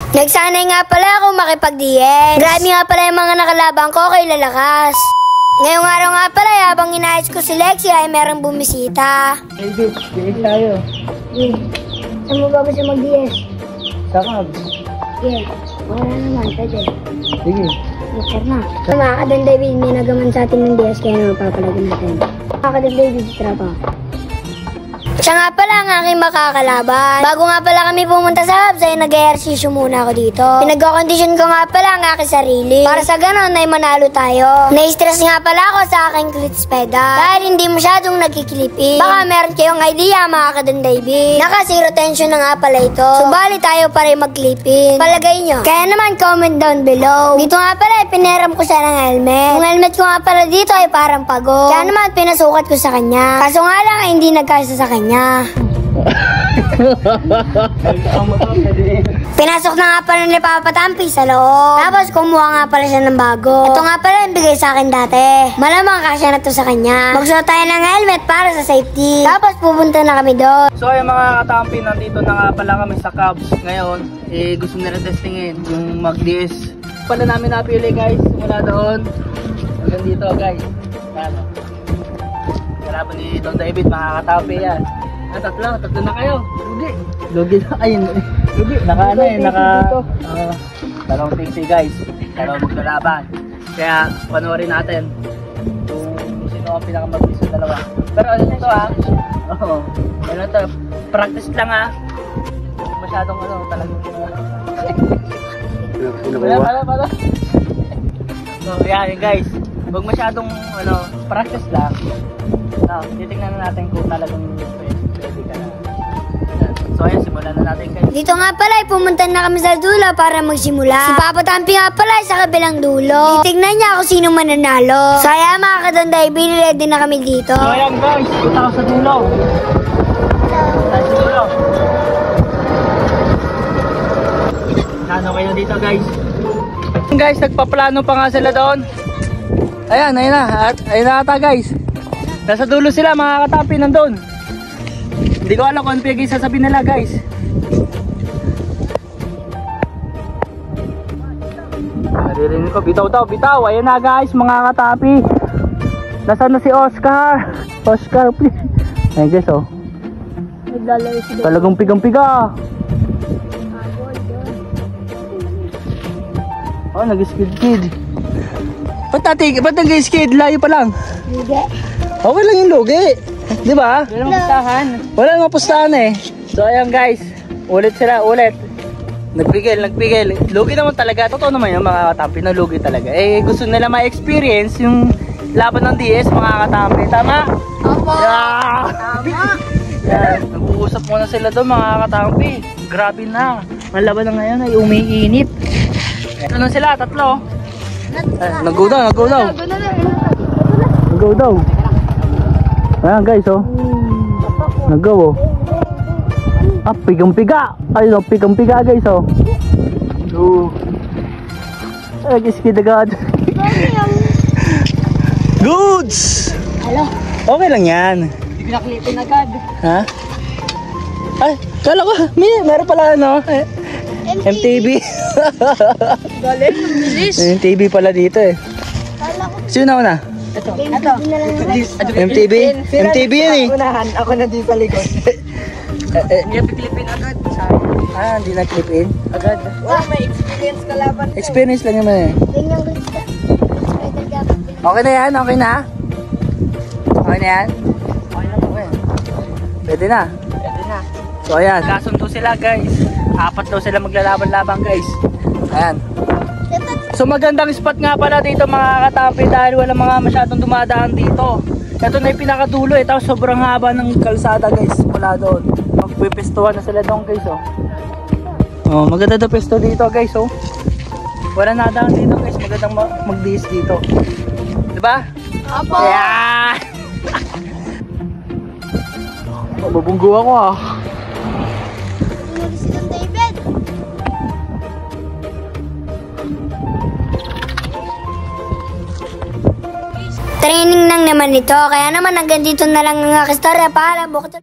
Nagsanay nga pala ako makipag-DS. Grabe nga pala yung mga nakalaban ko kay lalakas. Ngayong araw nga pala, habang inaayos ko si Lexi ay merong bumisita. Hey, bitch, binig tayo. Saan mo ba gusto mag-DS? Sa Cubs. Yeah, wala naman, pwede. Sige. Sure na. Mga Kadan David, may nagaman sa atin ng DS kaya mapapalagyan natin. Mga Kadan David, trapa. Siya nga pala ang aking makakalaban. Bago nga pala kami pumunta sa hubs ay nag-ehersisyo muna ako dito. Pinag-condition ko nga pala ang aking sarili. Para sa ganon ay manalo tayo. Na-stress nga pala ako sa aking clits pedal. Dahil hindi masyadong nagkikilipin. Baka meron kayong idea mga Kadan David. Naka zero tension na nga pala ito. Subali tayo para mag-clipin. Palagay nyo. Kaya naman comment down below. Dito nga pala pinaram ko siya ng helmet. Yung helmet ko nga pala dito ay parang pagod. Kaya naman pinasukat ko sa kanya. Kaso nga lang ay hindi nagkasa sa kanya. Pinasok na nga pala ni Papa Tampi sa loob. Tapos kumuha nga pala siya ng bago. Ito nga pala yung bigay sa akin dati. Malamang kasya na to sa kanya. Magsuot tayo ng helmet para sa safety. Tapos pupunta na kami doon. So ayun mga katampi, nandito na nga pala kami sa Cubs. Ngayon, gusto nila testingin yung mag-DS. Pala namin napili guys, mula doon hanggang dito guys. Ano? Kalaban ni Don David, mga katampi yan. Tatlo na kayo. Lugi na, ayun. Lugi, dalawang PC guys. Dalawang maglalaban. Kaya panoorin natin kung sino ang pinakamabilis sa dalawa. Pero ano nito oo. Ano to, practice lang masyadong talagang wala. So yan guys, huwag masyadong practice lang. Titingnan na natin kung talagang pwede ka na. So ayan, simulan na natin guys. Dito nga pala pumunta na kami sa dulo para magsimula. Si Papa Tampi nga pala sa kabilang dulo. Titignan niya kung sino mananalo. So ayan mga Kadan David, ready na kami dito. So ayan guys, punta ko sa dulo. Sa dulo. Ano kayo dito guys? Guys, nagpaplano pa nga sila doon. Ayan na. Ayun na ata guys. Nasa dulo sila mga katampi nandun. Hindi ko alam kung ano sasabihin nila guys. Naririnig ko, bitaw. Ayan na guys mga katampi. Nasaan na si Oscar? Oscar please. Ayan guys talagang pigang-piga. Nag-skid. Ba't nag-skid? Layo pa lang. Hindi. Okay lang yung lugi. Di ba? Wala nang pustahan So ayan guys, ulit. Nagpigil. Lugi naman talaga. Totoo naman yung mga katampi na lugi talaga. Gusto nila ma-experience yung laban ng DS mga katampi. Tama? Opo. Tama. Yan. Nag-uusap muna sila doon mga katampi. Grabe na. Ang laban na ngayon ay umiinit. Ano sila? Tatlo. Nag-go daw. Ayan guys nag-go pigang-piga. Ayun pigang-piga guys nag-skid agad. Goods! Hello? Okay lang yan. Hindi pinaklipin agad. Ha? Ay, kala ko meron pala MTV. Galing, bilis. MTV pala dito Sino na? Ito. MTV yan Unahan, ako na din sa likod. Hindi piklipin agad. Hindi na-clip-in? Agad. Wala, may experience ka laban. Experience lang naman Ganyan gusto. Okay na yan? Okay na yan? Pwede na. So ayan, kasundo sila guys. 4 daw sila maglalaban-laban guys. Ayan. So magandang spot nga pala dito mga katampi dahil wala mga masyadong dumadaan dito. Ito na yung pinakadulo tapos sobrang haba ng kalsada guys mula doon. Magpipestuhan na sila doon guys maganda na pesto dito guys Wala nadaan dito guys, magandang mag-DS dito. Diba? Opo. Yeah! Mabunggo ako Training lang naman ito, kaya naman hanggang dito na lang ang aking istorya. Paalam, bukod